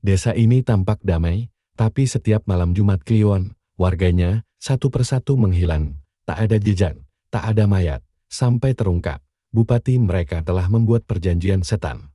Desa ini tampak damai, tapi setiap malam Jumat Kliwon, warganya satu persatu menghilang. Tak ada jejak, tak ada mayat, sampai terungkap. Bupati mereka telah membuat perjanjian setan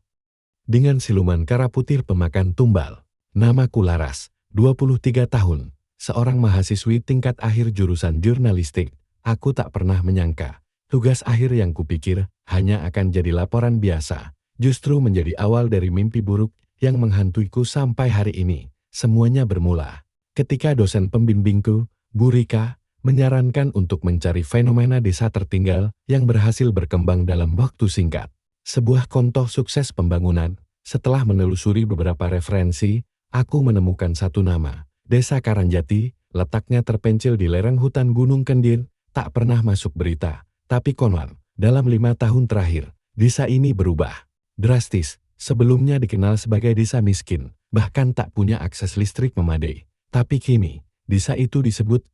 dengan siluman kara putih pemakan tumbal. Namaku Laras, 23 tahun, seorang mahasiswi tingkat akhir jurusan jurnalistik. Aku tak pernah menyangka, tugas akhir yang kupikir hanya akan jadi laporan biasa, justru menjadi awal dari mimpi buruk yang menghantuiku sampai hari ini. Semuanya bermula ketika dosen pembimbingku, Bu Rika, menyarankan untuk mencari fenomena desa tertinggal yang berhasil berkembang dalam waktu singkat. Sebuah contoh sukses pembangunan. Setelah menelusuri beberapa referensi, aku menemukan satu nama, Desa Karangjati, letaknya terpencil di lereng hutan Gunung Kendir, tak pernah masuk berita. Tapi konon, dalam 5 tahun terakhir, desa ini berubah drastis. Sebelumnya dikenal sebagai desa miskin, bahkan tak punya akses listrik memadai. Tapi kini, desa itu disebut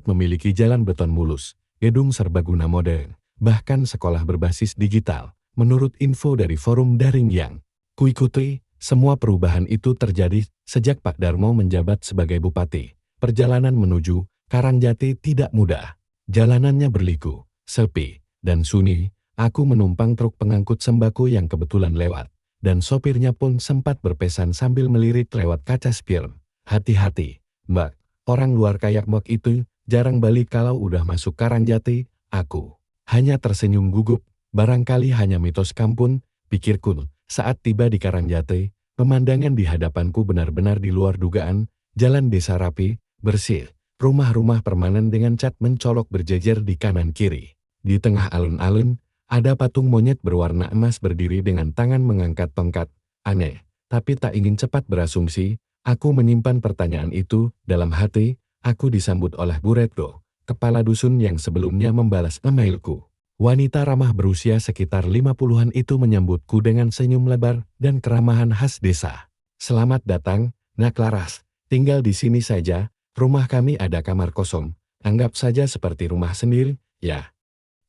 memiliki jalan beton mulus, gedung serbaguna modern, bahkan sekolah berbasis digital. Menurut info dari forum daring yang kuikuti, semua perubahan itu terjadi sejak Pak Darmo menjabat sebagai bupati. Perjalanan menuju Karangjati tidak mudah. Jalanannya berliku, sepi, dan sunyi. Aku menumpang truk pengangkut sembako yang kebetulan lewat, dan sopirnya pun sempat berpesan sambil melirik lewat kaca spion. Hati-hati, Mbak, orang luar kayak Mbak itu jarang balik kalau udah masuk Karangjati. Aku hanya tersenyum gugup. Barangkali hanya mitos kampung, pikirku. Saat tiba di Karangjati, pemandangan di hadapanku benar-benar di luar dugaan. Jalan desa rapi, bersih, rumah-rumah permanen dengan cat mencolok berjejer di kanan kiri. Di tengah alun-alun, ada patung monyet berwarna emas berdiri dengan tangan mengangkat tongkat. Aneh, tapi tak ingin cepat berasumsi, aku menyimpan pertanyaan itu dalam hati. Aku disambut oleh Bu Retno, kepala dusun yang sebelumnya membalas emailku. Wanita ramah berusia sekitar 50-an itu menyambutku dengan senyum lebar dan keramahan khas desa. Selamat datang, Nak Laras. Tinggal di sini saja, rumah kami ada kamar kosong. Anggap saja seperti rumah sendiri, ya.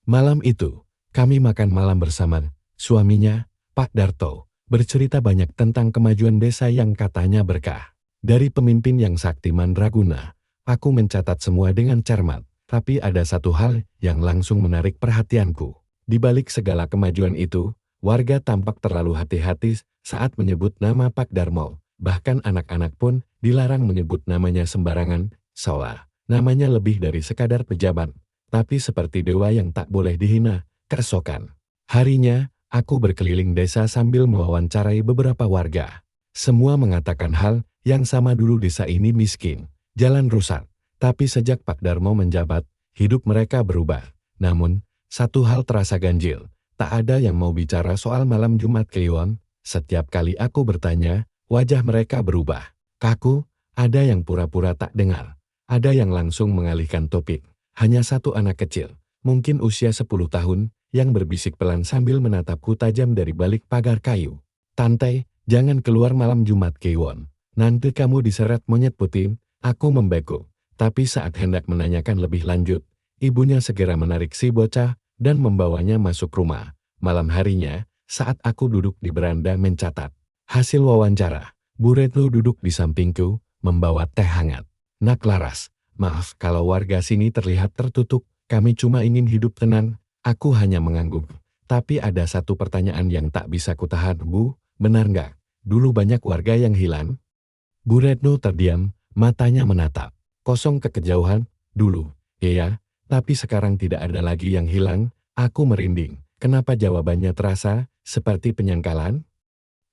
Malam itu, kami makan malam bersama suaminya, Pak Darto, bercerita banyak tentang kemajuan desa yang katanya berkah. Dari pemimpin yang sakti mandraguna, aku mencatat semua dengan cermat. Tapi ada satu hal yang langsung menarik perhatianku. Di balik segala kemajuan itu, warga tampak terlalu hati-hati saat menyebut nama Pak Darmo. Bahkan anak-anak pun dilarang menyebut namanya sembarangan, seolah namanya lebih dari sekadar pejabat. Tapi seperti dewa yang tak boleh dihina, keesokan harinya, aku berkeliling desa sambil mewawancarai beberapa warga. Semua mengatakan hal yang sama, dulu desa ini miskin, jalan rusak. Tapi sejak Pak Darmo menjabat, hidup mereka berubah. Namun, satu hal terasa ganjil. Tak ada yang mau bicara soal malam Jumat Kliwon. Setiap kali aku bertanya, wajah mereka berubah. Kaku, ada yang pura-pura tak dengar. Ada yang langsung mengalihkan topik. Hanya satu anak kecil, mungkin usia 10 tahun, yang berbisik pelan sambil menatapku tajam dari balik pagar kayu. Tante, jangan keluar malam Jumat Kliwon. Nanti kamu diseret monyet putih. Aku membekuk. Tapi saat hendak menanyakan lebih lanjut, ibunya segera menarik si bocah dan membawanya masuk rumah. Malam harinya, saat aku duduk di beranda mencatat hasil wawancara, Bu Retno duduk di sampingku, membawa teh hangat. Nak Laras, maaf kalau warga sini terlihat tertutup, kami cuma ingin hidup tenang. Aku hanya mengangguk. Tapi ada satu pertanyaan yang tak bisa kutahan, Bu, benar nggak? Dulu banyak warga yang hilang? Bu Retno terdiam, matanya menatap kosong ke kejauhan. Dulu, iya, tapi sekarang tidak ada lagi yang hilang. Aku merinding. Kenapa jawabannya terasa seperti penyangkalan?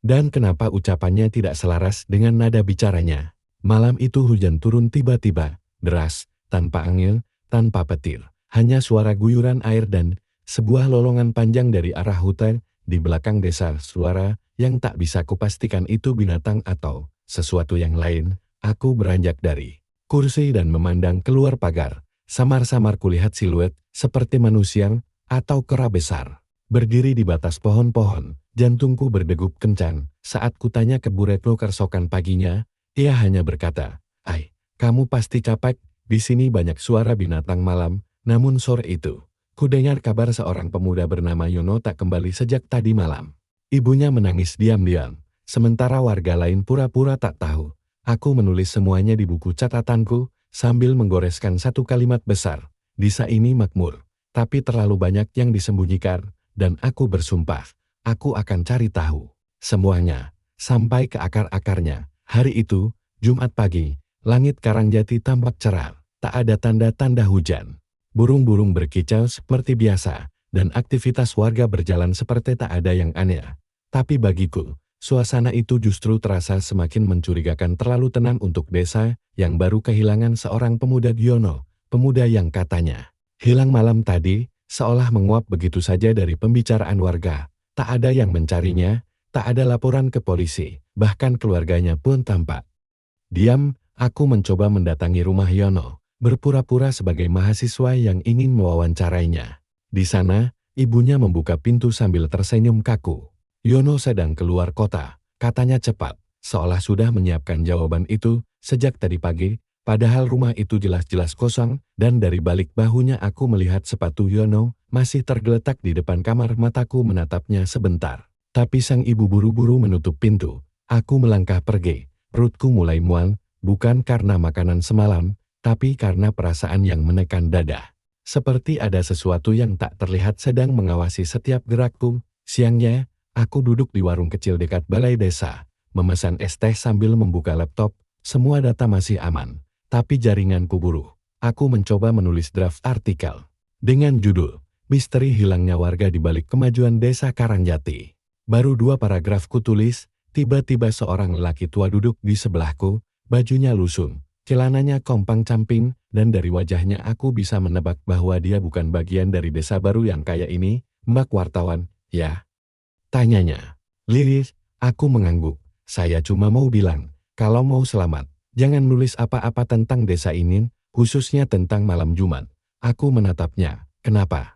Dan kenapa ucapannya tidak selaras dengan nada bicaranya? Malam itu hujan turun tiba-tiba, deras, tanpa angin, tanpa petir. Hanya suara guyuran air dan sebuah lolongan panjang dari arah hutan di belakang desa. Suara yang tak bisa kupastikan itu binatang atau sesuatu yang lain. Aku beranjak dari kursi dan memandang keluar pagar. Samar-samar kulihat siluet seperti manusia atau kera besar berdiri di batas pohon-pohon. Jantungku berdegup kencang saat kutanya ke Bu Retno keesokan paginya. Ia hanya berkata, "Ai, kamu pasti capek, di sini banyak suara binatang malam." Namun sore itu, kudengar kabar seorang pemuda bernama Yono tak kembali sejak tadi malam. Ibunya menangis diam-diam. Sementara warga lain pura-pura tak tahu. Aku menulis semuanya di buku catatanku, sambil menggoreskan satu kalimat besar. Desa ini makmur, tapi terlalu banyak yang disembunyikan, dan aku bersumpah, aku akan cari tahu semuanya, sampai ke akar-akarnya. Hari itu, Jumat pagi, langit Karangjati tampak cerah, tak ada tanda-tanda hujan. Burung-burung berkicau seperti biasa, dan aktivitas warga berjalan seperti tak ada yang aneh. Tapi bagiku, suasana itu justru terasa semakin mencurigakan, terlalu tenang untuk desa yang baru kehilangan seorang pemuda. Giono, pemuda yang katanya hilang malam tadi, seolah menguap begitu saja dari pembicaraan warga. Tak ada yang mencarinya, tak ada laporan ke polisi, bahkan keluarganya pun tampak diam. Aku mencoba mendatangi rumah Yono, berpura-pura sebagai mahasiswa yang ingin mewawancarainya. Di sana, ibunya membuka pintu sambil tersenyum kaku. Yono sedang keluar kota, katanya cepat, seolah sudah menyiapkan jawaban itu sejak tadi pagi, padahal rumah itu jelas-jelas kosong, dan dari balik bahunya aku melihat sepatu Yono masih tergeletak di depan kamar. Mataku menatapnya sebentar, tapi sang ibu buru-buru menutup pintu. Aku melangkah pergi, perutku mulai mual, bukan karena makanan semalam, tapi karena perasaan yang menekan dada. Seperti ada sesuatu yang tak terlihat sedang mengawasi setiap gerakku. Siangnya, aku duduk di warung kecil dekat balai desa, memesan es teh sambil membuka laptop. Semua data masih aman, tapi jaringanku buruk. Aku mencoba menulis draft artikel dengan judul "Misteri Hilangnya Warga di Balik Kemajuan Desa Karangjati". Baru 2 paragraf kutulis, tiba-tiba seorang lelaki tua duduk di sebelahku, bajunya lusuh, celananya kompang-camping, dan dari wajahnya aku bisa menebak bahwa dia bukan bagian dari desa baru yang kaya ini. "Mbak wartawan, ya?" tanyanya. "Liris," aku mengangguk. "Saya cuma mau bilang, kalau mau selamat, jangan nulis apa-apa tentang desa ini, khususnya tentang malam Jumat." Aku menatapnya. "Kenapa?"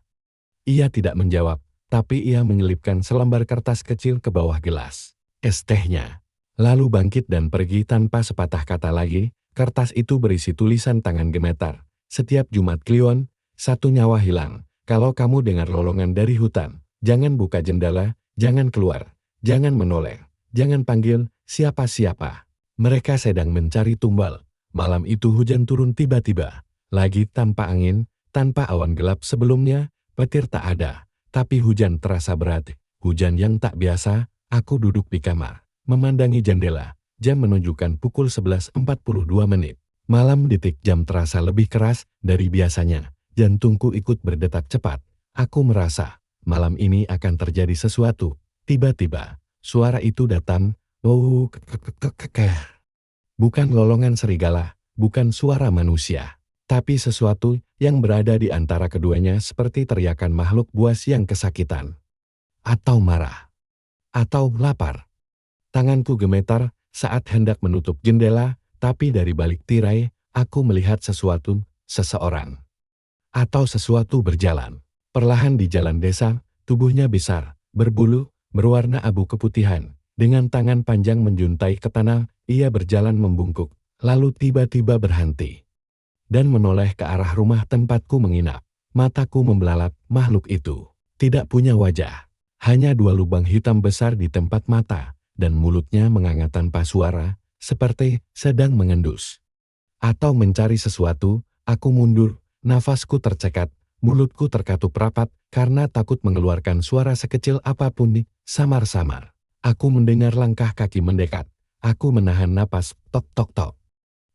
Ia tidak menjawab, tapi ia menyelipkan selembar kertas kecil ke bawah gelas es tehnya, lalu bangkit dan pergi tanpa sepatah kata lagi. Kertas itu berisi tulisan tangan gemetar. "Setiap Jumat Kliwon, 1 nyawa hilang. Kalau kamu dengar lolongan dari hutan, jangan buka jendela, jangan keluar, jangan menoleh, jangan panggil siapa-siapa. Mereka sedang mencari tumbal." Malam itu hujan turun tiba-tiba, lagi tanpa angin, tanpa awan gelap sebelumnya, petir tak ada, tapi hujan terasa berat, hujan yang tak biasa. Aku duduk di kamar, memandangi jendela. Jam menunjukkan pukul 11.42 menit. Malam detik jam terasa lebih keras dari biasanya. Jantungku ikut berdetak cepat. Aku merasa malam ini akan terjadi sesuatu. Tiba-tiba, suara itu datang. Oh, bukan lolongan serigala, bukan suara manusia, tapi sesuatu yang berada di antara keduanya, seperti teriakan makhluk buas yang kesakitan, atau marah, atau lapar. Tanganku gemetar saat hendak menutup jendela, tapi dari balik tirai, aku melihat sesuatu, seseorang, atau sesuatu berjalan perlahan di jalan desa. Tubuhnya besar, berbulu, berwarna abu keputihan, dengan tangan panjang menjuntai ke tanah. Ia berjalan membungkuk, lalu tiba-tiba berhenti, dan menoleh ke arah rumah tempatku menginap. Mataku membelalak. Makhluk itu tidak punya wajah, hanya 2 lubang hitam besar di tempat mata, dan mulutnya menganga tanpa suara, seperti sedang mengendus atau mencari sesuatu. Aku mundur, nafasku tercekat, mulutku terkatup rapat karena takut mengeluarkan suara sekecil apapun. Samar-samar, aku mendengar langkah kaki mendekat. Aku menahan napas. Tok tok tok.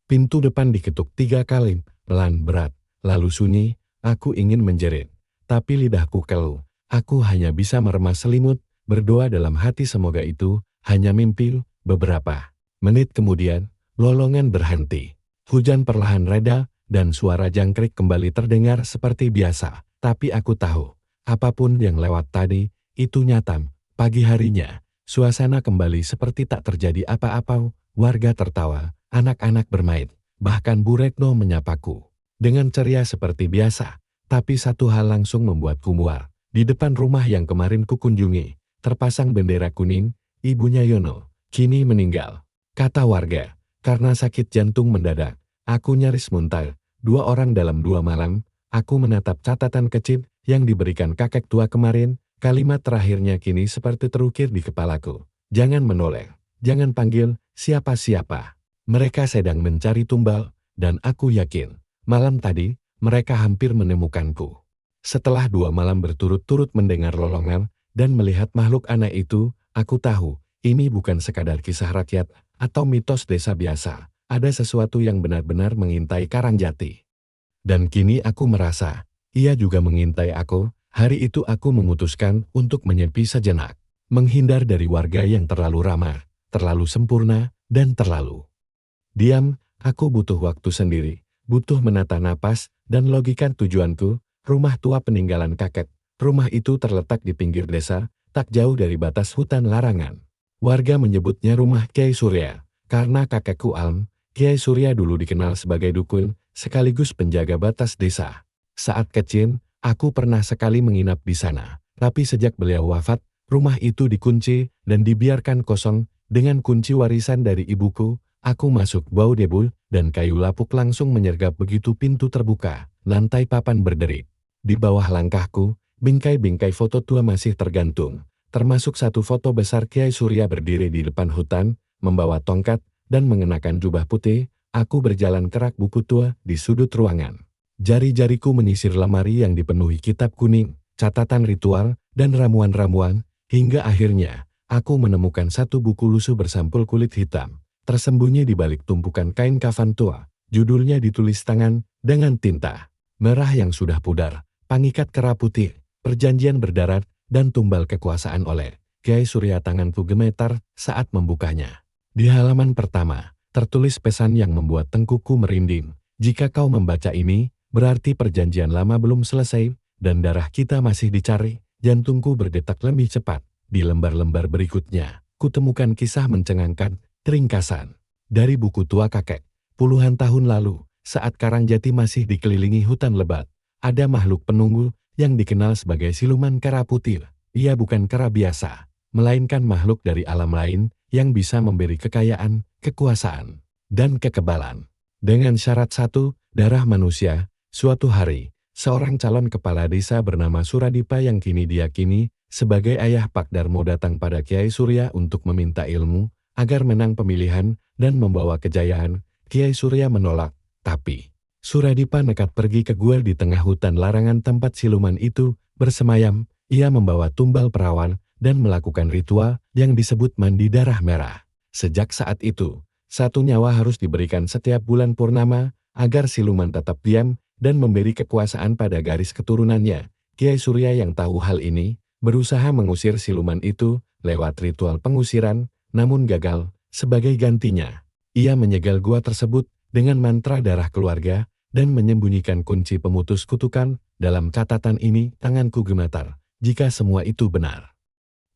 Pintu depan diketuk 3 kali, pelan berat, lalu sunyi. Aku ingin menjerit, tapi lidahku keluh. Aku hanya bisa meremas selimut, berdoa dalam hati semoga itu hanya mimpi. Beberapa menit kemudian, lolongan berhenti. Hujan perlahan reda, dan suara jangkrik kembali terdengar seperti biasa. Tapi aku tahu, apapun yang lewat tadi, itu nyata. Pagi harinya, suasana kembali seperti tak terjadi apa-apa. Warga tertawa, anak-anak bermain, bahkan Bu Retno menyapaku dengan ceria seperti biasa. Tapi satu hal langsung membuatku mual. Di depan rumah yang kemarin kukunjungi, terpasang bendera kuning. Ibunya Yono kini meninggal, kata warga, karena sakit jantung mendadak. Aku nyaris muntah. 2 orang dalam 2 malam. Aku menatap catatan kecil yang diberikan kakek tua kemarin. Kalimat terakhirnya kini seperti terukir di kepalaku. "Jangan menoleh, Jangan panggil siapa-siapa. Mereka sedang mencari tumbal, dan aku yakin, malam tadi, mereka hampir menemukanku. Setelah 2 malam berturut-turut mendengar lolongan, dan melihat makhluk aneh itu, aku tahu, ini bukan sekadar kisah rakyat, atau mitos desa biasa. Ada sesuatu yang benar-benar mengintai Karangjati. Dan kini aku merasa, ia juga mengintai aku. Hari itu aku memutuskan untuk menyepi sejenak. Menghindar dari warga yang terlalu ramah, terlalu sempurna, dan terlalu diam. Aku butuh waktu sendiri, butuh menata napas, dan logika tujuanku. Rumah tua peninggalan kakek. Rumah itu terletak di pinggir desa, tak jauh dari batas hutan larangan. Warga menyebutnya rumah Kiai Surya, karena kakekku Alm, Kiai Surya dulu dikenal sebagai dukun, sekaligus penjaga batas desa. Saat kecil, aku pernah sekali menginap di sana, tapi sejak beliau wafat, rumah itu dikunci dan dibiarkan kosong. Dengan kunci warisan dari ibuku, aku masuk bau debu, dan kayu lapuk langsung menyergap begitu pintu terbuka. Lantai papan berderit. Di bawah langkahku, bingkai-bingkai foto tua masih tergantung, termasuk satu foto besar Kiai Surya berdiri di depan hutan, membawa tongkat, dan mengenakan jubah putih. Aku berjalan kerak buku tua di sudut ruangan. Jari-jariku menyisir lemari yang dipenuhi kitab kuning, catatan ritual, dan ramuan-ramuan, hingga akhirnya, aku menemukan satu buku lusuh bersampul kulit hitam, tersembunyi di balik tumpukan kain kafan tua. Judulnya ditulis tangan, dengan tinta merah yang sudah pudar, pangikat kera putih, perjanjian berdarat, dan tumbal kekuasaan oleh Kiai Surya. Tanganku gemetar saat membukanya. Di halaman pertama, tertulis pesan yang membuat tengkukku merinding. Jika kau membaca ini, berarti perjanjian lama belum selesai, dan darah kita masih dicari. Jantungku berdetak lebih cepat. Di lembar-lembar berikutnya, kutemukan kisah mencengangkan, ringkasan dari buku tua kakek. Puluhan tahun lalu, saat Karangjati masih dikelilingi hutan lebat, ada makhluk penunggu yang dikenal sebagai siluman kera putih. Ia bukan kera biasa, melainkan makhluk dari alam lain yang bisa memberi kekayaan, kekuasaan, dan kekebalan. Dengan syarat satu, darah manusia. Suatu hari, seorang calon kepala desa bernama Suradipa yang kini diyakini sebagai ayah Pak Darmo datang pada Kiai Surya untuk meminta ilmu agar menang pemilihan dan membawa kejayaan. Kiai Surya menolak, tapi Suradipa nekat pergi ke gua di tengah hutan larangan tempat siluman itu bersemayam. Ia membawa tumbal perawan dan melakukan ritual yang disebut mandi darah merah. Sejak saat itu, satu nyawa harus diberikan setiap bulan purnama agar siluman tetap diam dan memberi kekuasaan pada garis keturunannya. Kiai Surya yang tahu hal ini, berusaha mengusir siluman itu lewat ritual pengusiran, namun gagal. Sebagai gantinya, ia menyegel gua tersebut dengan mantra darah keluarga dan menyembunyikan kunci pemutus kutukan. Dalam catatan ini, tanganku gemetar. Jika semua itu benar,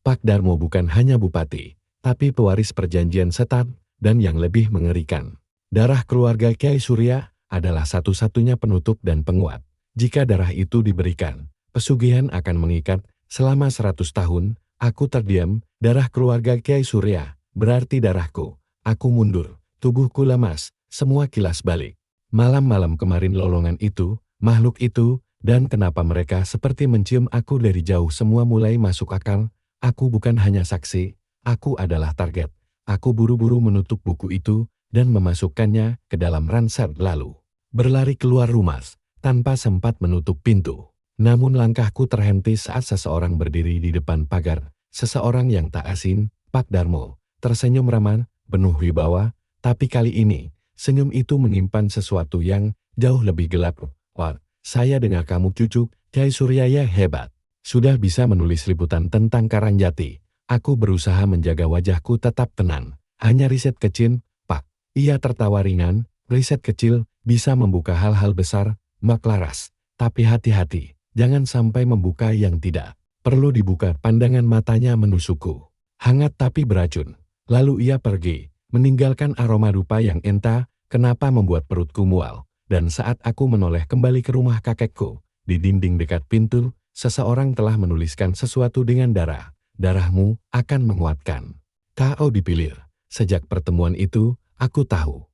Pak Darmo bukan hanya bupati, tapi pewaris perjanjian setan, dan yang lebih mengerikan, darah keluarga Kiai Surya adalah satu-satunya penutup dan penguat. Jika darah itu diberikan, pesugihan akan mengikat selama 100 tahun. Aku terdiam. Darah keluarga Kiai Surya berarti darahku. Aku mundur, tubuhku lemas, semua kilas balik. Malam-malam kemarin lolongan itu, makhluk itu, dan kenapa mereka seperti mencium aku dari jauh semua mulai masuk akal. Aku bukan hanya saksi, aku adalah target. Aku buru-buru menutup buku itu dan memasukkannya ke dalam ransel lalu berlari keluar rumah tanpa sempat menutup pintu. Namun langkahku terhenti saat seseorang berdiri di depan pagar. Seseorang yang tak asing, Pak Darmo, tersenyum ramah, penuh wibawa, tapi kali ini, senyum itu menyimpan sesuatu yang jauh lebih gelap. Wah, saya dengar kamu cucu, Kiai Surya ya hebat. Sudah bisa menulis liputan tentang Karangjati. Aku berusaha menjaga wajahku tetap tenang. Hanya riset kecil, Pak. Ia tertawa ringan. Riset kecil bisa membuka hal-hal besar, Mak Laras. Tapi hati-hati, jangan sampai membuka yang tidak perlu dibuka. Pandangan matanya menusukku. Hangat tapi beracun. Lalu ia pergi, meninggalkan aroma dupa yang entah kenapa membuat perutku mual. Dan saat aku menoleh kembali ke rumah kakekku, di dinding dekat pintu, seseorang telah menuliskan sesuatu dengan darah. Darahmu akan menguatkan. Kau dipilih. Sejak pertemuan itu, aku tahu.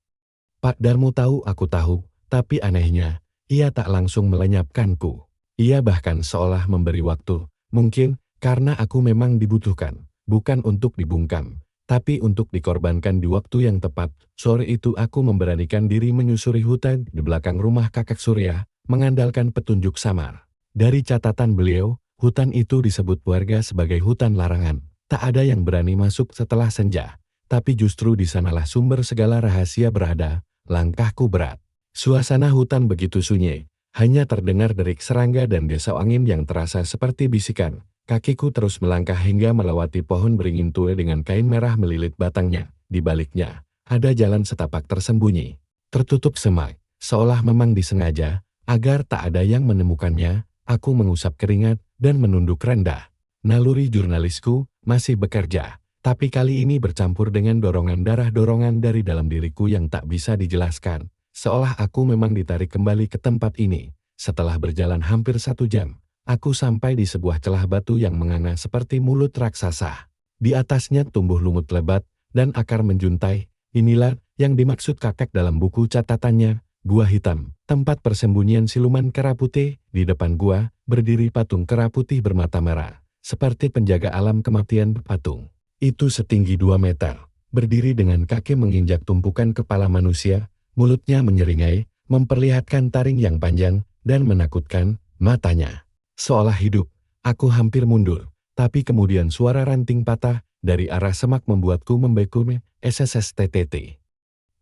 Pak Darmo tahu aku tahu, tapi anehnya, ia tak langsung melenyapkanku. Ia bahkan seolah memberi waktu. Mungkin karena aku memang dibutuhkan, bukan untuk dibungkam. Tapi untuk dikorbankan di waktu yang tepat, sore itu aku memberanikan diri menyusuri hutan di belakang rumah kakek Surya, mengandalkan petunjuk samar. Dari catatan beliau, hutan itu disebut warga sebagai hutan larangan. Tak ada yang berani masuk setelah senja. Tapi justru di sanalah sumber segala rahasia berada. Langkahku berat. Suasana hutan begitu sunyi. Hanya terdengar derik serangga dan desau angin yang terasa seperti bisikan. Kakiku terus melangkah hingga melewati pohon beringin tua dengan kain merah melilit batangnya. Di baliknya, ada jalan setapak tersembunyi. Tertutup semak, seolah memang disengaja, agar tak ada yang menemukannya. Aku mengusap keringat dan menunduk rendah. Naluri jurnalisku masih bekerja, tapi kali ini bercampur dengan dorongan dari dalam diriku yang tak bisa dijelaskan. Seolah aku memang ditarik kembali ke tempat ini. Setelah berjalan hampir 1 jam, aku sampai di sebuah celah batu yang menganga seperti mulut raksasa. Di atasnya tumbuh lumut lebat dan akar menjuntai. Inilah yang dimaksud kakek dalam buku catatannya. Gua hitam, tempat persembunyian siluman kera putih. Di depan gua, berdiri patung kera putih bermata merah, seperti penjaga alam kematian. Patung itu setinggi 2 meter, berdiri dengan kaki menginjak tumpukan kepala manusia, mulutnya menyeringai, memperlihatkan taring yang panjang dan menakutkan, matanya seolah hidup. Aku hampir mundur, tapi kemudian suara ranting patah dari arah semak membuatku membeku. SSSTTT.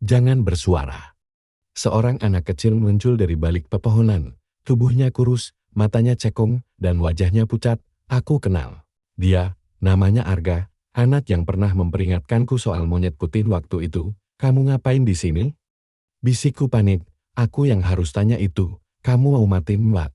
Jangan bersuara. Seorang anak kecil muncul dari balik pepohonan. Tubuhnya kurus, matanya cekung, dan wajahnya pucat. Aku kenal. Dia, namanya Arga, anak yang pernah memperingatkanku soal monyet putih waktu itu. Kamu ngapain di sini? Bisikku panik. Aku yang harus tanya itu. Kamu mau mati, Mbak?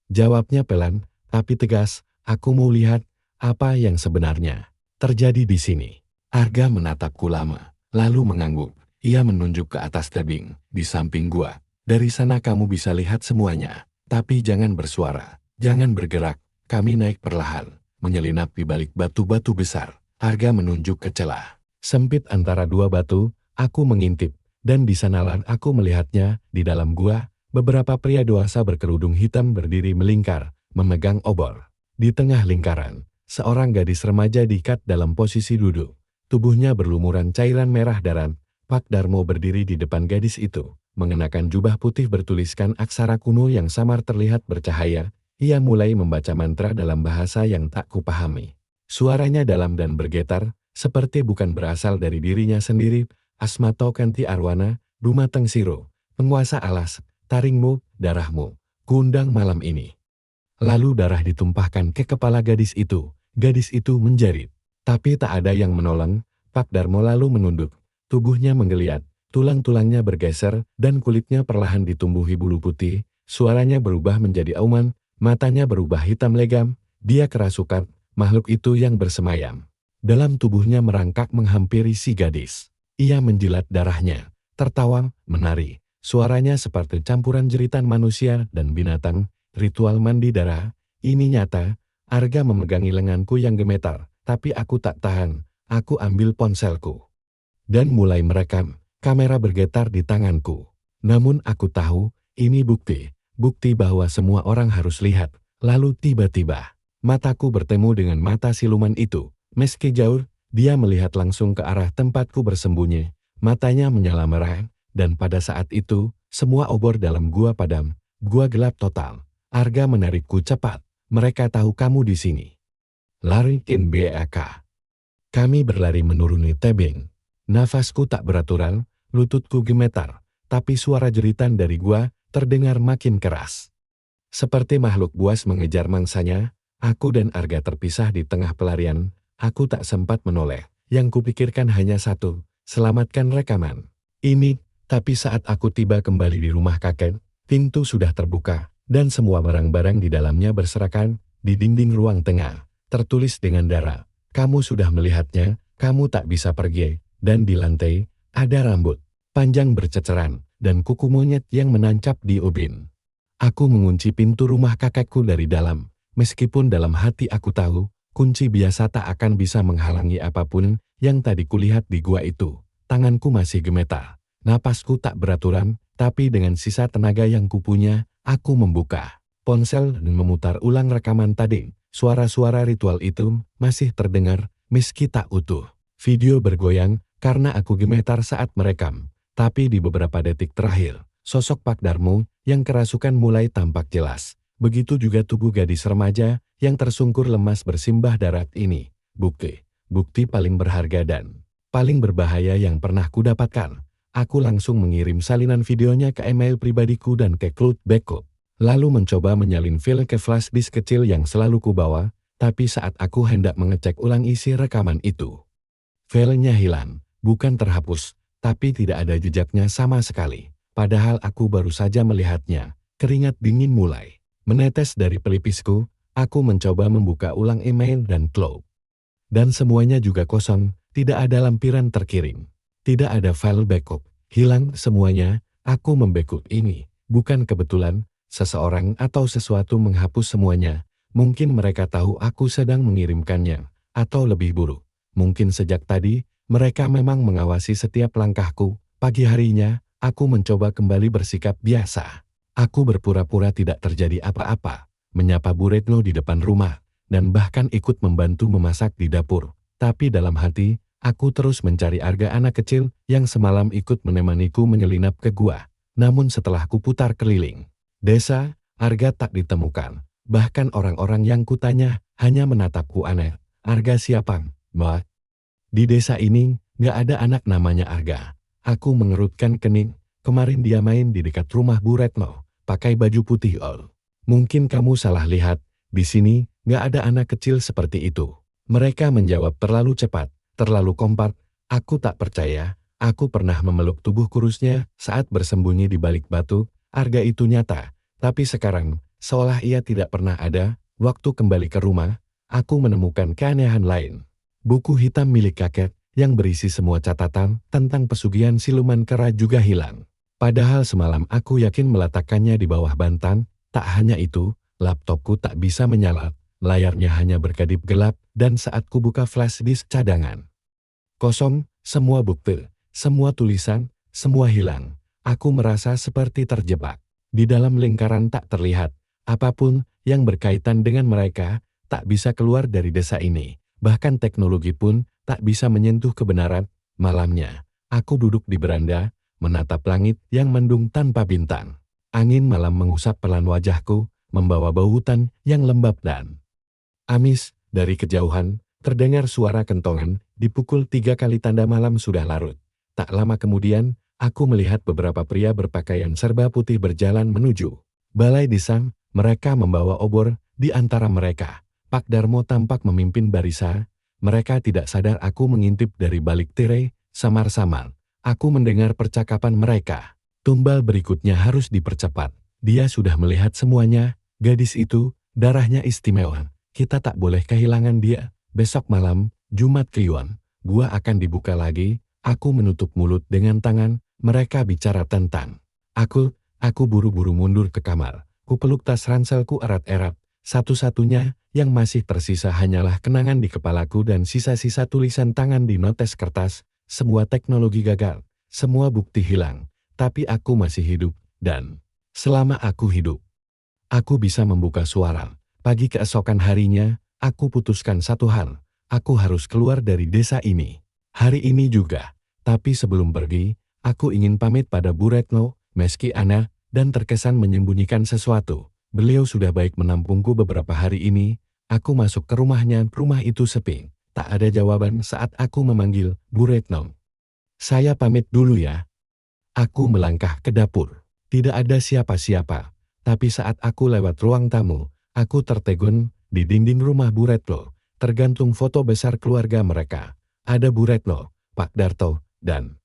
Jawabnya pelan, tapi tegas. Aku mau lihat apa yang sebenarnya terjadi di sini. Arga menatapku lama, lalu mengangguk. Ia menunjuk ke atas tebing, di samping gua. Dari sana kamu bisa lihat semuanya. Tapi jangan bersuara, jangan bergerak. Kami naik perlahan, menyelinap di balik batu-batu besar. Arga menunjuk ke celah sempit antara 2 batu. Aku mengintip, dan di sanalah aku melihatnya. Di dalam gua, beberapa pria dewasa berkerudung hitam berdiri melingkar, memegang obor. Di tengah lingkaran, seorang gadis remaja diikat dalam posisi duduk. Tubuhnya berlumuran cairan merah darah. Pak Darmo berdiri di depan gadis itu, mengenakan jubah putih bertuliskan aksara kuno yang samar terlihat bercahaya. Ia mulai membaca mantra dalam bahasa yang tak kupahami. Suaranya dalam dan bergetar, seperti bukan berasal dari dirinya sendiri. Asmato Kanti Arwana, Dumateng Siro, penguasa alas, taringmu, darahmu, kundang malam ini. Lalu darah ditumpahkan ke kepala gadis itu. Gadis itu menjerit, tapi tak ada yang menolong. Pak Darmo lalu menunduk. Tubuhnya menggeliat, tulang-tulangnya bergeser, dan kulitnya perlahan ditumbuhi bulu putih. Suaranya berubah menjadi auman, matanya berubah hitam legam. Dia kerasukan, makhluk itu yang bersemayam dalam tubuhnya merangkak menghampiri si gadis. Ia menjilat darahnya, tertawa, menari. Suaranya seperti campuran jeritan manusia dan binatang. Ritual mandi darah, ini nyata. Arga memegangi lenganku yang gemetar, tapi aku tak tahan. Aku ambil ponselku dan mulai merekam. Kamera bergetar di tanganku. Namun aku tahu, ini bukti bahwa semua orang harus lihat. Lalu tiba-tiba, mataku bertemu dengan mata siluman itu. Meski jauh, dia melihat langsung ke arah tempatku bersembunyi. Matanya menyala merah, dan pada saat itu, semua obor dalam gua padam. Gua gelap total. Arga menarikku cepat. Mereka tahu kamu di sini. Larikin BAK. Kami berlari menuruni tebing. Nafasku tak beraturan, lututku gemetar, tapi suara jeritan dari gua terdengar makin keras. Seperti makhluk buas mengejar mangsanya, aku dan Arga terpisah di tengah pelarian. Aku tak sempat menoleh. Yang kupikirkan hanya satu, selamatkan rekaman ini. Tapi saat aku tiba kembali di rumah kakek, pintu sudah terbuka, dan semua barang-barang di dalamnya berserakan. Di dinding ruang tengah, tertulis dengan darah, kamu sudah melihatnya, kamu tak bisa pergi. Dan di lantai, ada rambut panjang berceceran, dan kuku monyet yang menancap di ubin. Aku mengunci pintu rumah kakekku dari dalam, meskipun dalam hati aku tahu, kunci biasa tak akan bisa menghalangi apapun yang tadi kulihat di gua itu. Tanganku masih gemetar, napasku tak beraturan, tapi dengan sisa tenaga yang kupunya, aku membuka ponsel dan memutar ulang rekaman tadi. Suara-suara ritual itu masih terdengar, meski tak utuh. Video bergoyang karena aku gemetar saat merekam. Tapi di beberapa detik terakhir, sosok Pak Darmo yang kerasukan mulai tampak jelas. Begitu juga tubuh gadis remaja yang tersungkur lemas bersimbah darah ini. Bukti paling berharga dan paling berbahaya yang pernah kudapatkan. Aku langsung mengirim salinan videonya ke email pribadiku dan ke cloud backup. Lalu mencoba menyalin file ke flash disk kecil yang selalu kubawa, tapi saat aku hendak mengecek ulang isi rekaman itu, filenya hilang, bukan terhapus, tapi tidak ada jejaknya sama sekali. Padahal aku baru saja melihatnya. Keringat dingin mulai menetes dari pelipisku. Aku mencoba membuka ulang email dan cloud. Dan semuanya juga kosong, tidak ada lampiran terkirim. Tidak ada file backup, hilang semuanya. Aku membackup ini, bukan kebetulan, seseorang atau sesuatu menghapus semuanya. Mungkin mereka tahu aku sedang mengirimkannya, atau lebih buruk. Mungkin sejak tadi, mereka memang mengawasi setiap langkahku. Pagi harinya, aku mencoba kembali bersikap biasa. Aku berpura-pura tidak terjadi apa-apa, menyapa Bu Retno di depan rumah, dan bahkan ikut membantu memasak di dapur. Tapi dalam hati, aku terus mencari Arga anak kecil yang semalam ikut menemaniku menyelinap ke gua. Namun setelah kuputar keliling desa, Arga tak ditemukan. Bahkan orang-orang yang kutanya hanya menatapku aneh. Arga siapa, Mbak? Di desa ini, nggak ada anak namanya Arga. Aku mengerutkan kening. Kemarin dia main di dekat rumah Bu Retno, pakai baju putih all. Mungkin kamu salah lihat, di sini nggak ada anak kecil seperti itu. Mereka menjawab terlalu cepat, terlalu kompak. Aku tak percaya. Aku pernah memeluk tubuh kurusnya saat bersembunyi di balik batu. Arga itu nyata, tapi sekarang, seolah ia tidak pernah ada. Waktu kembali ke rumah, aku menemukan keanehan lain. Buku hitam milik kakek yang berisi semua catatan tentang pesugihan siluman kera juga hilang. Padahal semalam aku yakin meletakkannya di bawah bantal. Tak hanya itu, laptopku tak bisa menyala. Layarnya hanya berkedip gelap, dan saat ku buka flash disk cadangan, kosong, semua bukti, semua tulisan, semua hilang. Aku merasa seperti terjebak di dalam lingkaran tak terlihat. Apapun yang berkaitan dengan mereka tak bisa keluar dari desa ini. Bahkan teknologi pun tak bisa menyentuh kebenaran. Malamnya, aku duduk di beranda, menatap langit yang mendung tanpa bintang. Angin malam mengusap pelan wajahku, membawa bau hutan yang lembab dan amis. Dari kejauhan, terdengar suara kentongan. Dipukul 3 kali tanda malam sudah larut. Tak lama kemudian, aku melihat beberapa pria berpakaian serba putih berjalan menuju balai desa. Mereka membawa obor. Di antara mereka, Pak Darmo tampak memimpin barisan. Mereka tidak sadar aku mengintip dari balik tirai. Samar-samar, aku mendengar percakapan mereka. Tumbal berikutnya harus dipercepat. Dia sudah melihat semuanya. Gadis itu, darahnya istimewa. Kita tak boleh kehilangan dia. Besok malam, Jumat Kliwon, gua akan dibuka lagi. Aku menutup mulut dengan tangan. Mereka bicara tentang aku buru-buru mundur ke kamar. Ku peluk tas ranselku erat-erat. Satu-satunya yang masih tersisa hanyalah kenangan di kepalaku dan sisa-sisa tulisan tangan di notes kertas. Semua teknologi gagal, semua bukti hilang. Tapi aku masih hidup, dan selama aku hidup, aku bisa membuka suara. Pagi keesokan harinya, aku putuskan satu hal. Aku harus keluar dari desa ini. Hari ini juga. Tapi sebelum pergi, aku ingin pamit pada Bu Retno, meski aneh dan terkesan menyembunyikan sesuatu. Beliau sudah baik menampungku beberapa hari ini. Aku masuk ke rumahnya, rumah itu sepi. Tak ada jawaban saat aku memanggil Bu Retno. Saya pamit dulu ya. Aku melangkah ke dapur. Tidak ada siapa-siapa. Tapi saat aku lewat ruang tamu, aku tertegun. Di dinding rumah Bu Retno tergantung foto besar keluarga mereka. Ada Bu Retno, Pak Darto, dan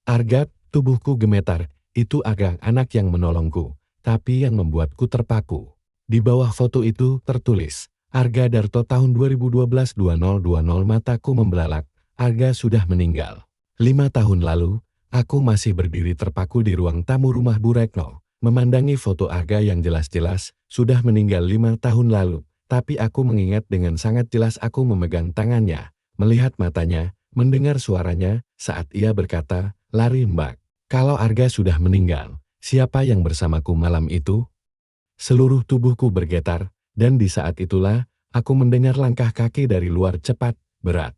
Arga. Tubuhku gemetar. Itu Arga anak yang menolongku, tapi yang membuatku terpaku. Di bawah foto itu tertulis, Arga Darto tahun 2012-2020. Mataku membelalak. Arga sudah meninggal. 5 tahun lalu, aku masih berdiri terpaku di ruang tamu rumah Bu Retno, memandangi foto Arga yang jelas-jelas sudah meninggal 5 tahun lalu. Tapi aku mengingat dengan sangat jelas aku memegang tangannya, melihat matanya, mendengar suaranya saat ia berkata, "Lari Mbak." Kalau Arga sudah meninggal, siapa yang bersamaku malam itu? Seluruh tubuhku bergetar, dan di saat itulah, aku mendengar langkah kaki dari luar cepat, berat.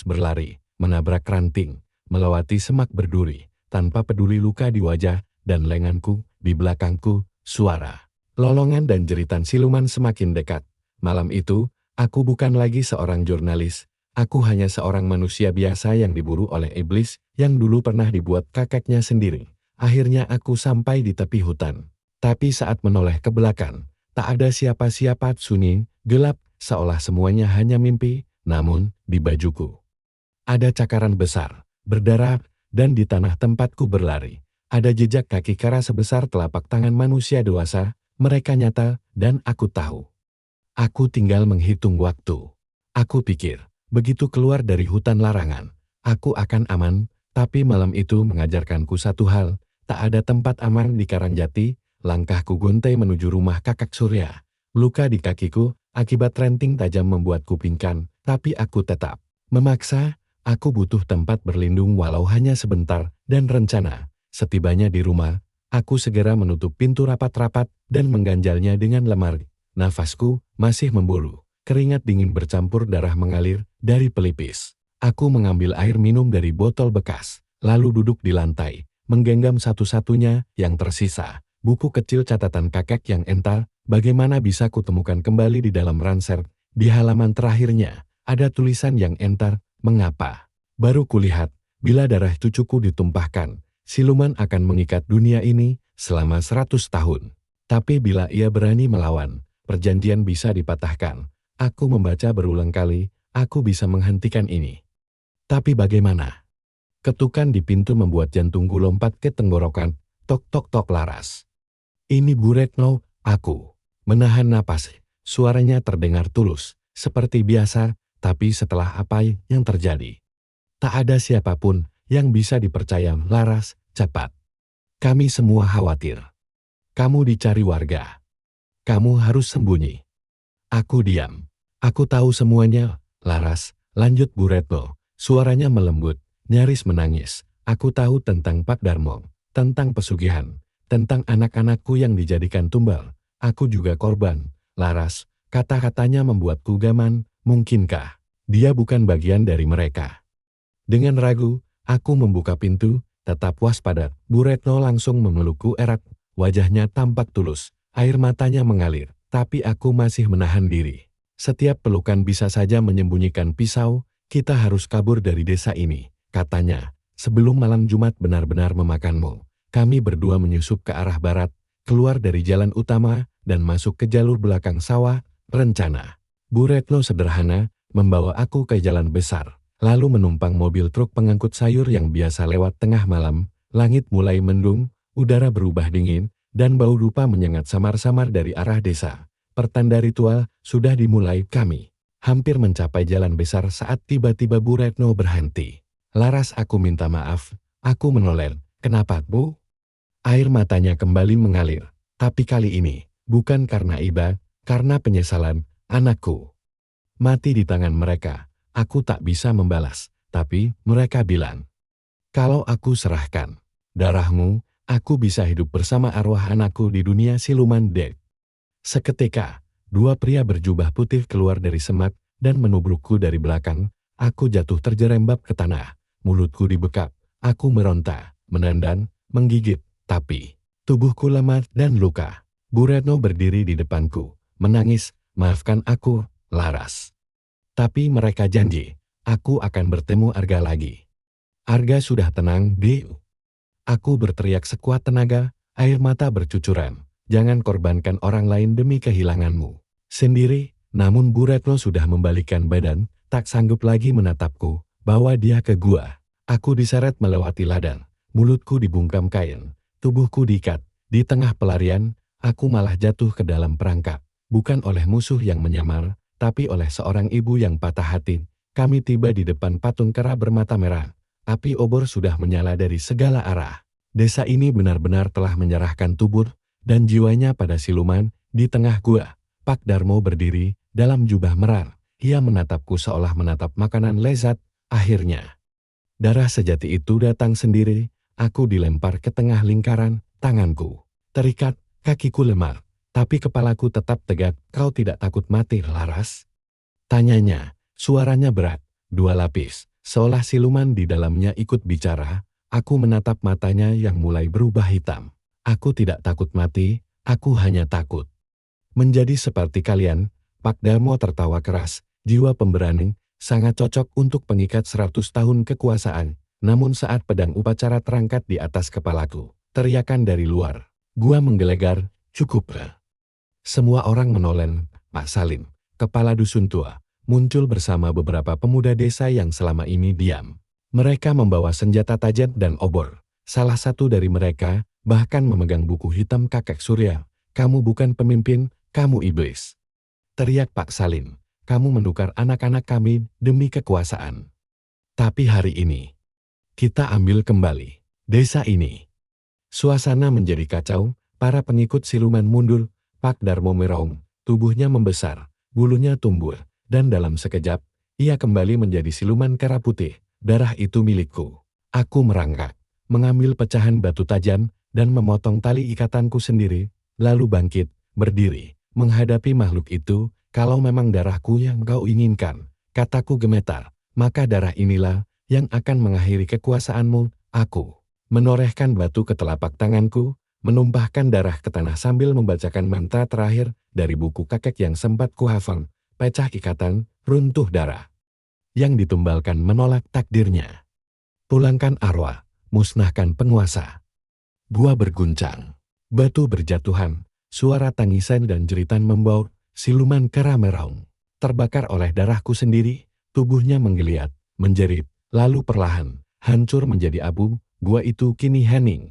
terus berlari, menabrak ranting, melewati semak berduri, tanpa peduli luka di wajah dan lenganku, di belakangku, suara lolongan dan jeritan siluman semakin dekat. Malam itu, aku bukan lagi seorang jurnalis, aku hanya seorang manusia biasa yang diburu oleh iblis yang dulu pernah dibuat kakeknya sendiri. Akhirnya aku sampai di tepi hutan. Tapi saat menoleh ke belakang, tak ada siapa-siapa. Sunyi, gelap, seolah semuanya hanya mimpi. Namun, di bajuku ada cakaran besar, berdarah, dan di tanah tempatku berlari ada jejak kaki kara sebesar telapak tangan manusia dewasa. Mereka nyata, dan aku tahu. Aku tinggal menghitung waktu. Aku pikir, begitu keluar dari hutan larangan, aku akan aman, tapi malam itu mengajarkanku satu hal, tak ada tempat aman di Karangjati. Langkahku gontai menuju rumah kakak Surya. Luka di kakiku, akibat renting tajam membuatku pingsan, tapi aku tetap memaksa. Aku butuh tempat berlindung walau hanya sebentar, dan rencana, setibanya di rumah, aku segera menutup pintu rapat-rapat dan mengganjalnya dengan lemari. Nafasku masih memburu, keringat dingin bercampur darah mengalir dari pelipis. Aku mengambil air minum dari botol bekas, lalu duduk di lantai, menggenggam satu-satunya yang tersisa, buku kecil catatan kakek yang entar. Bagaimana bisa kutemukan kembali di dalam ranser? Di halaman terakhirnya, ada tulisan yang entar, mengapa? Baru kulihat, bila darah cucuku ditumpahkan, siluman akan mengikat dunia ini selama 100 tahun. Tapi bila ia berani melawan, perjanjian bisa dipatahkan. Aku membaca berulang kali, aku bisa menghentikan ini. Tapi bagaimana? Ketukan di pintu membuat jantungku lompat ke tenggorokan. Tok tok tok Laras. Ini Bu Retno, aku. Menahan napas, suaranya terdengar tulus, seperti biasa, tapi setelah apa yang terjadi. Tak ada siapapun yang bisa dipercaya. Laras, cepat. Kami semua khawatir. Kamu dicari warga. Kamu harus sembunyi. Aku diam. Aku tahu semuanya, Laras, lanjut Bu Retno. Suaranya melembut, nyaris menangis. Aku tahu tentang Pak Darmo, tentang pesugihan, tentang anak-anakku yang dijadikan tumbal. Aku juga korban. Laras, kata-katanya membuatku gaman. Mungkinkah dia bukan bagian dari mereka? Dengan ragu, aku membuka pintu, tetap waspada. Bu Retno langsung memelukku erat. Wajahnya tampak tulus, air matanya mengalir, tapi aku masih menahan diri. Setiap pelukan bisa saja menyembunyikan pisau. Kita harus kabur dari desa ini, katanya. Sebelum malam Jumat benar-benar memakanmu. Kami berdua menyusup ke arah barat, keluar dari jalan utama, dan masuk ke jalur belakang sawah. Rencana Bu Retno sederhana, membawa aku ke jalan besar, lalu menumpang mobil truk pengangkut sayur yang biasa lewat tengah malam. Langit mulai mendung, udara berubah dingin, dan bau dupa menyengat samar-samar dari arah desa. Pertanda ritual sudah dimulai. Kami hampir mencapai jalan besar saat tiba-tiba Bu Retno berhenti. Laras, aku minta maaf. Aku menoleh. Kenapa, Bu? Air matanya kembali mengalir. Tapi kali ini, bukan karena iba, karena penyesalan. Anakku mati di tangan mereka. Aku tak bisa membalas. Tapi mereka bilang, kalau aku serahkan darahmu, aku bisa hidup bersama arwah anakku di dunia siluman dek. Seketika, dua pria berjubah putih keluar dari semak dan menubrukku dari belakang. Aku jatuh terjerembab ke tanah. Mulutku dibekap. Aku meronta, menendang, menggigit. Tapi tubuhku lemah dan luka. Bu Retno berdiri di depanku, menangis. Maafkan aku, Laras. Tapi mereka janji, aku akan bertemu Arga lagi. Arga sudah tenang, Bu. Aku berteriak sekuat tenaga, air mata bercucuran. Jangan korbankan orang lain demi kehilanganmu sendiri. Namun Bu Retno sudah membalikkan badan, tak sanggup lagi menatapku, bawa dia ke gua. Aku diseret melewati ladang, mulutku dibungkam kain, tubuhku diikat. Di tengah pelarian, aku malah jatuh ke dalam perangkap. Bukan oleh musuh yang menyamar, tapi oleh seorang ibu yang patah hati. Kami tiba di depan patung kera bermata merah. Api obor sudah menyala dari segala arah. Desa ini benar-benar telah menyerahkan tubuh dan jiwanya pada siluman. Di tengah gua, Pak Darmo berdiri dalam jubah merah. Ia menatapku seolah menatap makanan lezat. Akhirnya, darah sejati itu datang sendiri. Aku dilempar ke tengah lingkaran. Tanganku terikat, kakiku lemah. Tapi kepalaku tetap tegak. Kau tidak takut mati, Laras? Tanyanya, suaranya berat, dua lapis, seolah siluman di dalamnya ikut bicara. Aku menatap matanya yang mulai berubah hitam. Aku tidak takut mati, aku hanya takut menjadi seperti kalian. Pak Darmo tertawa keras, jiwa pemberani, sangat cocok untuk pengikat 100 tahun kekuasaan. Namun saat pedang upacara terangkat di atas kepalaku, teriakan dari luar gua menggelegar, cukup. Semua orang menoleh. Pak Salim, kepala dusun tua, muncul bersama beberapa pemuda desa yang selama ini diam. Mereka membawa senjata tajam dan obor. Salah satu dari mereka bahkan memegang buku hitam kakek Surya. Kamu bukan pemimpin, kamu iblis. Teriak Pak Salim, kamu menukar anak-anak kami demi kekuasaan. Tapi hari ini, kita ambil kembali desa ini. Suasana menjadi kacau, para pengikut siluman mundur. Pak Darmo meraung, tubuhnya membesar, bulunya tumbuh, dan dalam sekejap, ia kembali menjadi siluman kera putih. Darah itu milikku. Aku merangkak, mengambil pecahan batu tajam, dan memotong tali ikatanku sendiri, lalu bangkit, berdiri, menghadapi makhluk itu. Kalau memang darahku yang kau inginkan, kataku gemetar, maka darah inilah yang akan mengakhiri kekuasaanmu. Aku menorehkan batu ke telapak tanganku, menumpahkan darah ke tanah sambil membacakan mantra terakhir dari buku kakek yang sempat kuhafal. Pecah ikatan, runtuh darah. Yang ditumbalkan menolak takdirnya. Pulangkan arwah, musnahkan penguasa. Gua berguncang, batu berjatuhan, suara tangisan dan jeritan membaur, siluman kera meraung. Terbakar oleh darahku sendiri, tubuhnya menggeliat, menjerit, lalu perlahan, hancur menjadi abu. Gua itu kini hening.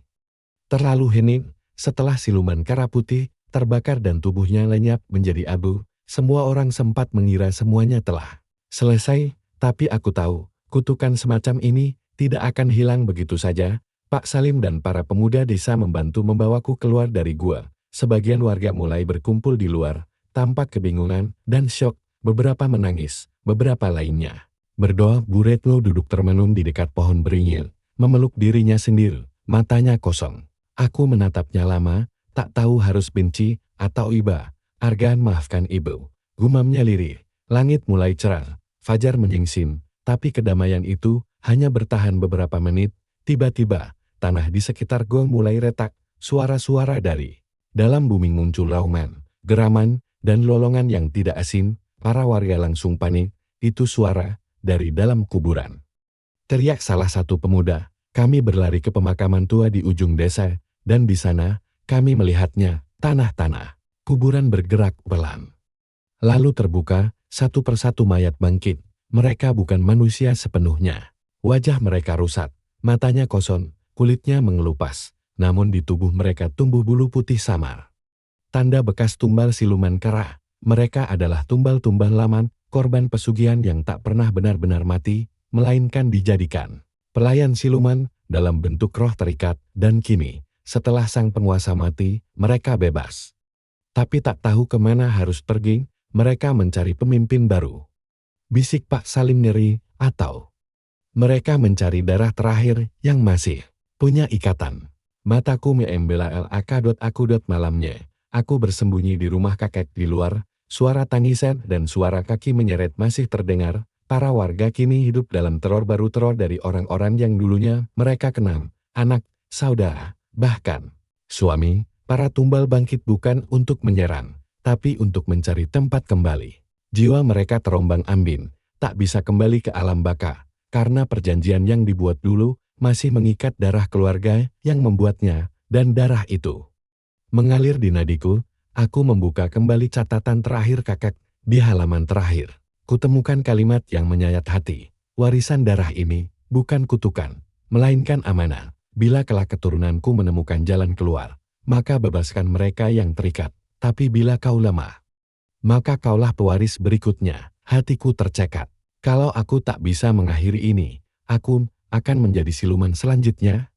Terlalu hening, setelah siluman kera putih terbakar dan tubuhnya lenyap menjadi abu, semua orang sempat mengira semuanya telah selesai, tapi aku tahu, kutukan semacam ini tidak akan hilang begitu saja. Pak Salim dan para pemuda desa membantu membawaku keluar dari gua. Sebagian warga mulai berkumpul di luar, tampak kebingungan dan syok, beberapa menangis, beberapa lainnya berdoa. Bu Retno duduk termenung di dekat pohon beringin, memeluk dirinya sendiri, matanya kosong. Aku menatapnya lama, tak tahu harus benci atau iba. Argan, maafkan ibu, gumamnya lirih. Langit mulai cerah, fajar menyingsim, tapi kedamaian itu hanya bertahan beberapa menit. Tiba-tiba, tanah di sekitar gua mulai retak, suara-suara dari dalam bumi muncul raungan, geraman, dan lolongan yang tidak asing. Para warga langsung panik, itu suara dari dalam kuburan. Teriak salah satu pemuda. Kami berlari ke pemakaman tua di ujung desa, dan di sana, kami melihatnya, tanah-tanah kuburan bergerak pelan. Lalu terbuka, satu persatu mayat bangkit. Mereka bukan manusia sepenuhnya. Wajah mereka rusak, matanya kosong, kulitnya mengelupas, namun di tubuh mereka tumbuh bulu putih samar. Tanda bekas tumbal siluman kera. Mereka adalah tumbal-tumbal laman, korban pesugihan yang tak pernah benar-benar mati, melainkan dijadikan pelayan siluman dalam bentuk roh terikat, dan kini, setelah sang penguasa mati, mereka bebas. Tapi tak tahu kemana harus pergi, mereka mencari pemimpin baru. Bisik Pak Salim nyeri, atau mereka mencari darah terakhir yang masih punya ikatan. Mataku meembela lak. Malamnya, aku bersembunyi di rumah kakek di luar, suara tangisan dan suara kaki menyeret masih terdengar. Para warga kini hidup dalam teror baru, teror dari orang-orang yang dulunya mereka kenal, anak, saudara, bahkan suami. Para tumbal bangkit bukan untuk menyerang, tapi untuk mencari tempat kembali. Jiwa mereka terombang-ambing, tak bisa kembali ke alam baka, karena perjanjian yang dibuat dulu masih mengikat darah keluarga yang membuatnya, dan darah itu mengalir di nadiku. Aku membuka kembali catatan terakhir kakek. Di halaman terakhir, kutemukan kalimat yang menyayat hati. Warisan darah ini bukan kutukan, melainkan amanah. Bila kelak keturunanku menemukan jalan keluar, maka bebaskan mereka yang terikat. Tapi bila kau lemah, maka kaulah pewaris berikutnya. Hatiku tercekat. Kalau aku tak bisa mengakhiri ini, aku akan menjadi siluman selanjutnya.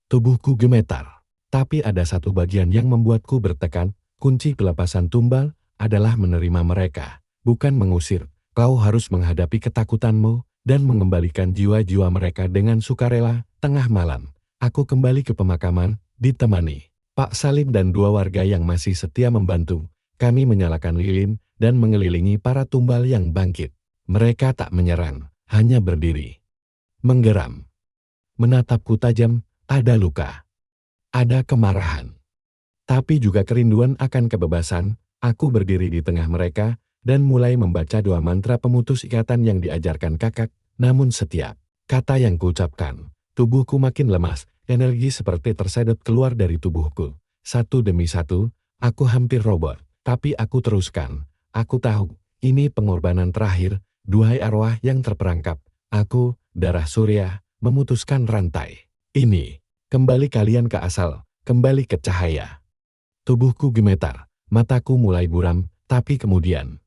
Tubuhku gemetar. Tapi ada satu bagian yang membuatku bertekad. Kunci pelepasan tumbal adalah menerima mereka, bukan mengusir. Kau harus menghadapi ketakutanmu dan mengembalikan jiwa-jiwa mereka dengan sukarela. Tengah malam, aku kembali ke pemakaman, ditemani Pak Salim dan dua warga yang masih setia membantu. Kami menyalakan lilin dan mengelilingi para tumbal yang bangkit. Mereka tak menyerang, hanya berdiri, menggeram, menatapku tajam. Ada luka, ada kemarahan, tapi juga kerinduan akan kebebasan. Aku berdiri di tengah mereka dan mulai membaca doa mantra pemutus ikatan yang diajarkan kakak. Namun setiap kata yang kuucapkan, tubuhku makin lemas. Energi seperti tersedot keluar dari tubuhku. Satu demi satu, aku hampir roboh. Tapi aku teruskan. Aku tahu, ini pengorbanan terakhir. Duhai arwah yang terperangkap, aku, darah surya, memutuskan rantai ini. Kembali kalian ke asal, kembali ke cahaya. Tubuhku gemetar, mataku mulai buram, tapi kemudian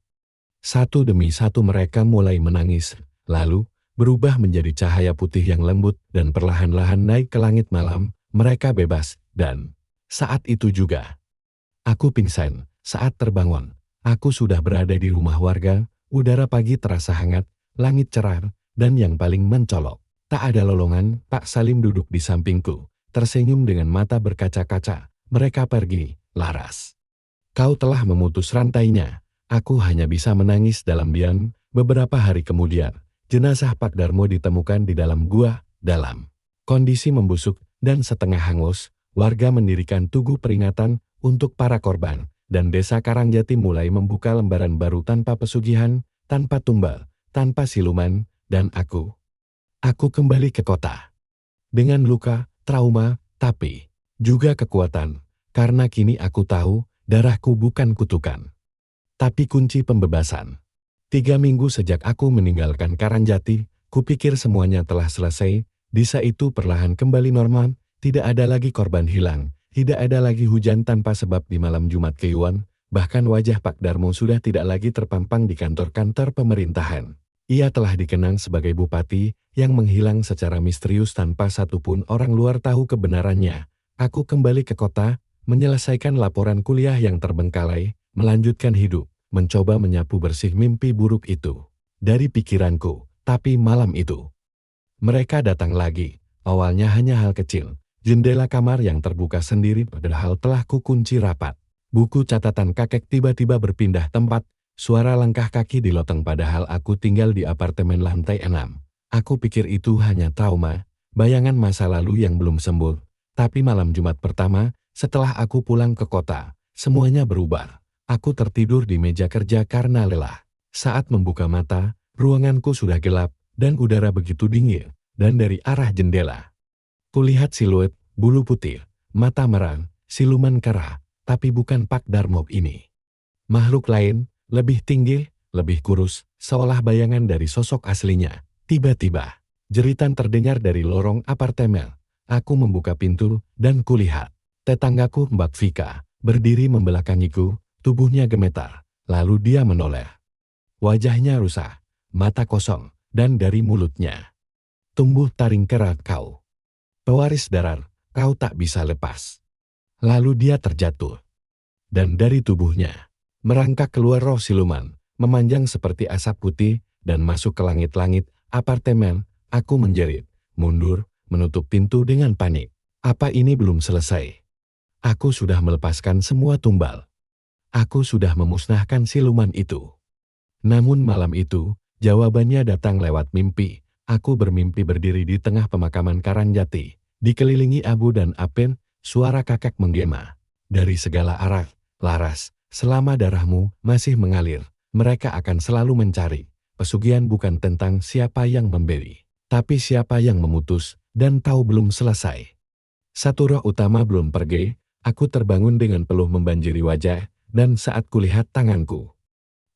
satu demi satu mereka mulai menangis, lalu berubah menjadi cahaya putih yang lembut dan perlahan-lahan naik ke langit malam. Mereka bebas, dan saat itu juga aku pingsan. Saat terbangun, aku sudah berada di rumah warga. Udara pagi terasa hangat, langit cerah, dan yang paling mencolok, tak ada lolongan. Pak Salim duduk di sampingku, tersenyum dengan mata berkaca-kaca. Mereka pergi, Laras. Kau telah memutus rantainya. Aku hanya bisa menangis dalam diam. Beberapa hari kemudian, jenazah Pak Darmo ditemukan di dalam gua, dalam kondisi membusuk dan setengah hangus. Warga mendirikan tugu peringatan untuk para korban, dan desa Karangjati mulai membuka lembaran baru tanpa pesugihan, tanpa tumbal, tanpa siluman, dan aku kembali ke kota. Dengan luka, trauma, tapi juga kekuatan, karena kini aku tahu, Darahku bukan kutukan, tapi kunci pembebasan. 3 minggu sejak aku meninggalkan Karanjati, kupikir semuanya telah selesai. Desa itu perlahan kembali normal, tidak ada lagi korban hilang, tidak ada lagi hujan tanpa sebab di malam Jumat Kliwon, bahkan wajah Pak Darmo sudah tidak lagi terpampang di kantor-kantor pemerintahan. Ia telah dikenang sebagai bupati yang menghilang secara misterius tanpa satupun orang luar tahu kebenarannya. Aku kembali ke kota, menyelesaikan laporan kuliah yang terbengkalai, melanjutkan hidup, mencoba menyapu bersih mimpi buruk itu dari pikiranku. Tapi malam itu, mereka datang lagi. Awalnya hanya hal kecil, jendela kamar yang terbuka sendiri padahal telah kukunci rapat. Buku catatan kakek tiba-tiba berpindah tempat, suara langkah kaki di loteng padahal aku tinggal di apartemen lantai 6. Aku pikir itu hanya trauma, bayangan masa lalu yang belum sembuh. Tapi malam Jumat pertama, setelah aku pulang ke kota, semuanya berubah. Aku tertidur di meja kerja karena lelah. Saat membuka mata, ruanganku sudah gelap, dan udara begitu dingin, dan dari arah jendela. Kulihat siluet, bulu putih, mata merang, siluman kera, tapi bukan Pak Darmo ini. Makhluk lain, lebih tinggi, lebih kurus, seolah bayangan dari sosok aslinya. Tiba-tiba, jeritan terdengar dari lorong apartemen. Aku membuka pintu, dan kulihat. Tetanggaku Mbak Vika, berdiri membelakangiku, tubuhnya gemetar, lalu dia menoleh. Wajahnya rusak, mata kosong, dan dari mulutnya tumbuh taring kera kau. Pewaris darar, kau tak bisa lepas. Lalu dia terjatuh. Dan dari tubuhnya merangkak keluar roh siluman, memanjang seperti asap putih, dan masuk ke langit-langit apartemen. Aku menjerit, mundur, menutup pintu dengan panik. Apa ini belum selesai? Aku sudah melepaskan semua tumbal. Aku sudah memusnahkan siluman itu. Namun malam itu, jawabannya datang lewat mimpi. Aku bermimpi berdiri di tengah pemakaman Karanjati, dikelilingi abu dan apen, suara kakek menggema. Dari segala arah, Laras, selama darahmu masih mengalir, mereka akan selalu mencari. Pesugihan bukan tentang siapa yang memberi, tapi siapa yang memutus, dan tahu belum selesai. Satu roh utama belum pergi, aku terbangun dengan peluh membanjiri wajah, dan saat kulihat tanganku,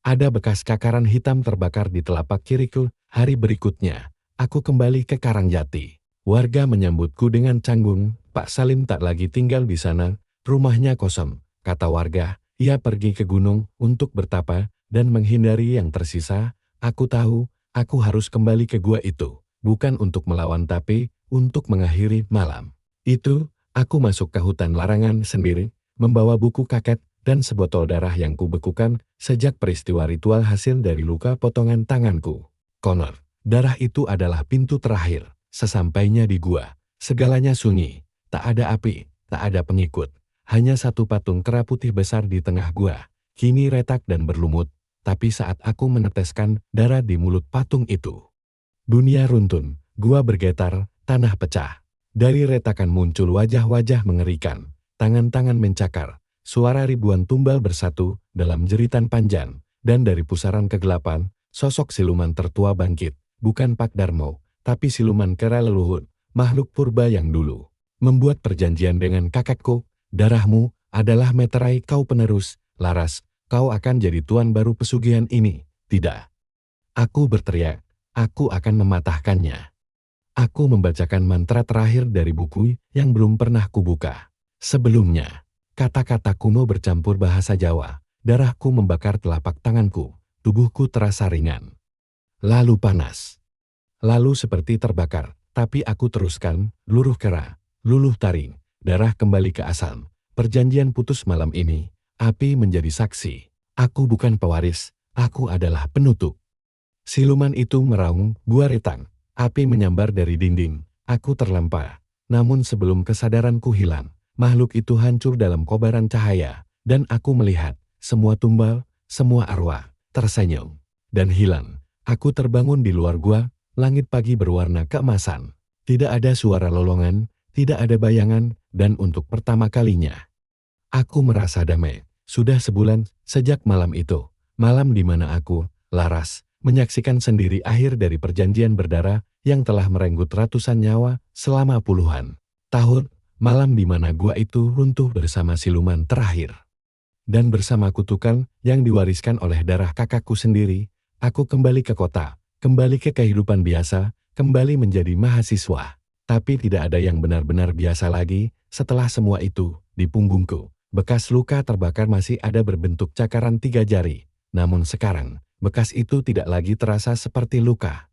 ada bekas kakaran hitam terbakar di telapak kiriku. Hari berikutnya, aku kembali ke Karangjati. Warga menyambutku dengan canggung. Pak Salim tak lagi tinggal di sana, rumahnya kosong. Kata warga, ia pergi ke gunung untuk bertapa dan menghindari yang tersisa. Aku tahu, aku harus kembali ke gua itu. Bukan untuk melawan tapi, untuk mengakhiri malam. Itu, aku masuk ke hutan larangan sendiri, membawa buku kakek, dan sebotol darah yang kubekukan sejak peristiwa ritual hasil dari luka potongan tanganku. Konon, darah itu adalah pintu terakhir. Sesampainya di gua, segalanya sunyi, tak ada api, tak ada pengikut. Hanya satu patung kera putih besar di tengah gua, kini retak dan berlumut. Tapi saat aku meneteskan darah di mulut patung itu, dunia runtun, gua bergetar, tanah pecah. Dari retakan muncul wajah-wajah mengerikan, tangan-tangan mencakar. Suara ribuan tumbal bersatu dalam jeritan panjang, dan dari pusaran kegelapan, sosok siluman tertua bangkit, bukan Pak Darmo, tapi siluman kera leluhur, makhluk purba yang dulu membuat perjanjian dengan kakekku. Darahmu adalah meterai kau penerus, Laras, kau akan jadi tuan baru pesugihan ini. Tidak. Aku berteriak, aku akan mematahkannya. Aku membacakan mantra terakhir dari buku yang belum pernah kubuka. Sebelumnya, kata-kata kuno bercampur bahasa Jawa. Darahku membakar telapak tanganku. Tubuhku terasa ringan. Lalu panas. Lalu seperti terbakar. Tapi aku teruskan, luruh kera, luluh taring. Darah kembali ke asal. Perjanjian putus malam ini. Api menjadi saksi. Aku bukan pewaris. Aku adalah penutup. Siluman itu meraung, gua retang. Api menyambar dari dinding. Aku terlempar. Namun sebelum kesadaranku hilang, makhluk itu hancur dalam kobaran cahaya, dan aku melihat semua tumbal, semua arwah, tersenyum, dan hilang. Aku terbangun di luar gua, langit pagi berwarna keemasan. Tidak ada suara lolongan, tidak ada bayangan, dan untuk pertama kalinya, aku merasa damai. Sudah sebulan sejak malam itu, malam di mana aku, Laras, menyaksikan sendiri akhir dari perjanjian berdarah yang telah merenggut ratusan nyawa selama puluhan tahun. Malam di mana gua itu runtuh bersama siluman terakhir. Dan bersama kutukan yang diwariskan oleh darah kakakku sendiri, aku kembali ke kota, kembali ke kehidupan biasa, kembali menjadi mahasiswa. Tapi tidak ada yang benar-benar biasa lagi. Setelah semua itu, di punggungku, bekas luka terbakar masih ada berbentuk cakaran 3 jari. Namun sekarang, bekas itu tidak lagi terasa seperti luka,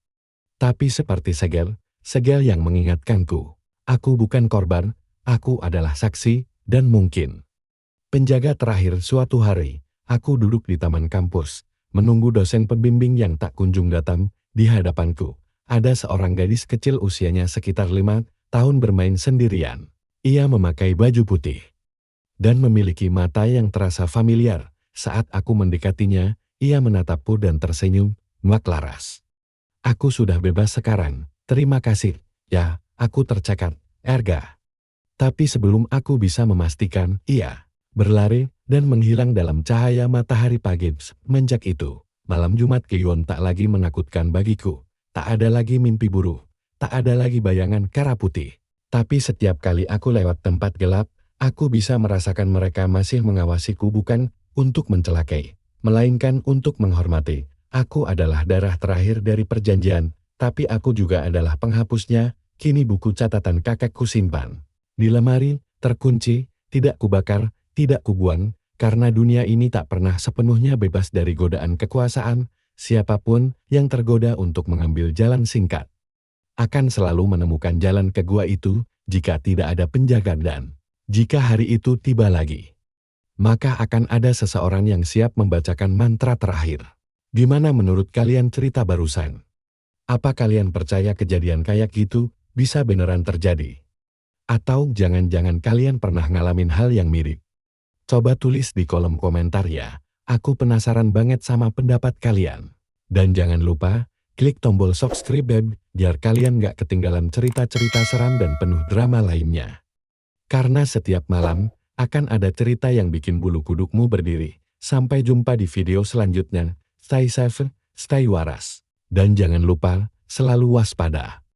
tapi seperti segel, segel yang mengingatkanku. Aku bukan korban, aku adalah saksi, dan mungkin penjaga terakhir. Suatu hari, aku duduk di taman kampus, menunggu dosen pembimbing yang tak kunjung datang. Di hadapanku, ada seorang gadis kecil usianya sekitar 5 tahun bermain sendirian. Ia memakai baju putih dan memiliki mata yang terasa familiar. Saat aku mendekatinya, ia menatapku dan tersenyum, "Mak Laras, aku sudah bebas sekarang, terima kasih." Ya, aku tercekat, "Erga." Tapi sebelum aku bisa memastikan, ia berlari dan menghilang dalam cahaya matahari pagi. Semenjak itu, malam Jumat Kliwon tak lagi menakutkan bagiku. Tak ada lagi mimpi buruk, tak ada lagi bayangan kara putih. Tapi setiap kali aku lewat tempat gelap, aku bisa merasakan mereka masih mengawasiku, bukan untuk mencelakai, melainkan untuk menghormati. Aku adalah darah terakhir dari perjanjian, tapi aku juga adalah penghapusnya. Kini buku catatan kakakku simpan di lemari, terkunci, tidak kubakar, tidak kubuang, karena dunia ini tak pernah sepenuhnya bebas dari godaan kekuasaan. Siapapun yang tergoda untuk mengambil jalan singkat akan selalu menemukan jalan ke gua itu. Jika tidak ada penjaga dan jika hari itu tiba lagi, maka akan ada seseorang yang siap membacakan mantra terakhir. Gimana menurut kalian cerita barusan? Apa kalian percaya kejadian kayak gitu bisa beneran terjadi? Atau jangan-jangan kalian pernah ngalamin hal yang mirip? Coba tulis di kolom komentar ya. Aku penasaran banget sama pendapat kalian. Dan jangan lupa klik tombol subscribe biar kalian gak ketinggalan cerita-cerita seram dan penuh drama lainnya. Karena setiap malam akan ada cerita yang bikin bulu kudukmu berdiri. Sampai jumpa di video selanjutnya. Stay safe, stay waras. Dan jangan lupa selalu waspada.